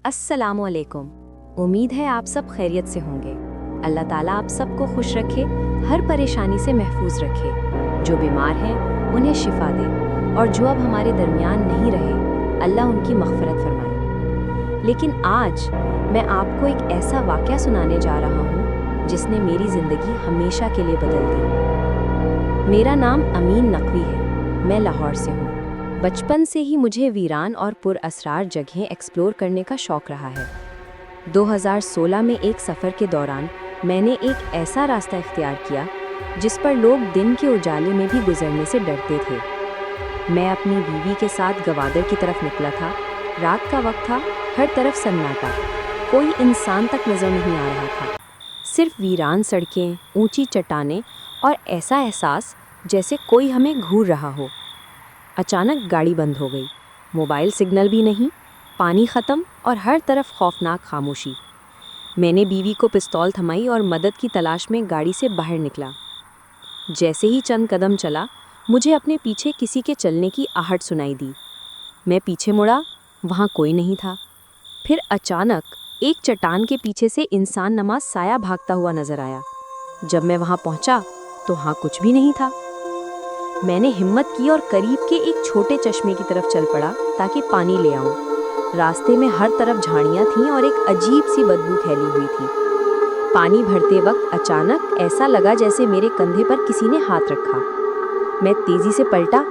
अस्सलामु अलैकुम। उम्मीद है आप सब खैरियत से होंगे। अल्लाह ताला आप सबको खुश रखे, हर परेशानी से महफूज रखे। जो बीमार हैं उन्हें शिफा दे और जो अब हमारे दरमियान नहीं रहे, अल्लाह उनकी मग़फ़िरत फरमाए। लेकिन आज मैं आपको एक ऐसा वाक़या सुनाने जा रहा हूँ जिसने मेरी ज़िंदगी हमेशा के लिए बदल दी। मेरा नाम अमीन नकवी है, मैं लाहौर से हूँ। बचपन से ही मुझे वीरान और पुरअसरार जगहें एक्सप्लोर करने का शौक़ रहा है। 2016 में एक सफ़र के दौरान मैंने एक ऐसा रास्ता इख्तियार किया जिस पर लोग दिन के उजाले में भी गुजरने से डरते थे। मैं अपनी बीवी के साथ गवादर की तरफ निकला था। रात का वक्त था, हर तरफ सन्नाटा, कोई इंसान तक नज़र नहीं आ रहा था। सिर्फ वीरान सड़कें, ऊंची चट्टानें और ऐसा एहसास जैसे कोई हमें घूर रहा हो। अचानक गाड़ी बंद हो गई, मोबाइल सिग्नल भी नहीं, पानी ख़त्म और हर तरफ खौफनाक खामोशी। मैंने बीवी को पिस्तौल थमाई और मदद की तलाश में गाड़ी से बाहर निकला। जैसे ही चंद कदम चला, मुझे अपने पीछे किसी के चलने की आहट सुनाई दी। मैं पीछे मुड़ा, वहाँ कोई नहीं था। फिर अचानक एक चट्टान के पीछे से इंसान नमा साया भागता हुआ नजर आया। जब मैं वहाँ पहुँचा तो वहाँ कुछ भी नहीं था। मैंने हिम्मत की और करीब के एक छोटे चश्मे की तरफ चल पड़ा ताकि पानी ले आऊं। रास्ते में हर तरफ झाड़ियाँ थीं और एक अजीब सी बदबू फैली हुई थी। पानी भरते वक्त अचानक ऐसा लगा जैसे मेरे कंधे पर किसी ने हाथ रखा। मैं तेज़ी से पलटा,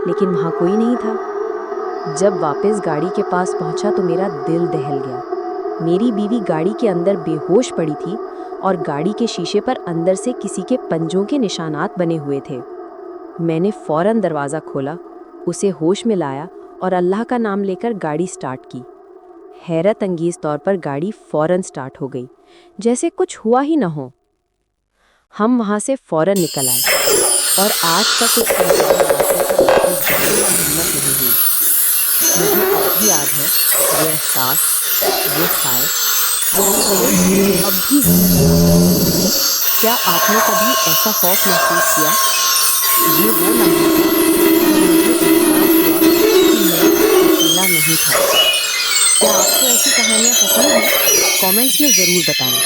लेकिन वहाँ कोई नहीं था। जब वापस गाड़ी के पास पहुँचा तो मेरा दिल दहल गया। मेरी बीवी गाड़ी के अंदर बेहोश पड़ी थी और गाड़ी के शीशे पर अंदर से किसी के पंजों के निशानात बने हुए थे। मैंने फ़ौरन दरवाज़ा खोला, उसे होश में लाया और अल्लाह का नाम लेकर गाड़ी स्टार्ट की। हैरत अंगेज़ तौर पर गाड़ी फ़ौरन स्टार्ट हो गई, जैसे कुछ हुआ ही न हो। हम वहाँ से फ़ौरन निकल आए और आज तक उस सुनसान रास्ते पर वापस जाने की हिम्मत नहीं हुई। मुझे अब भी याद है वो एहसास, वो साए, वो खामोशी अब भी है। क्या आपने कभी ऐसा खौफ महसूस किया? ये वो लम्हा था जब मुझे एहसास हुआ कि मैं अकेला नहीं था। क्या आपको ऐसी कहानियाँ पसंद हैं? कमेंट्स में ज़रूर बताएं।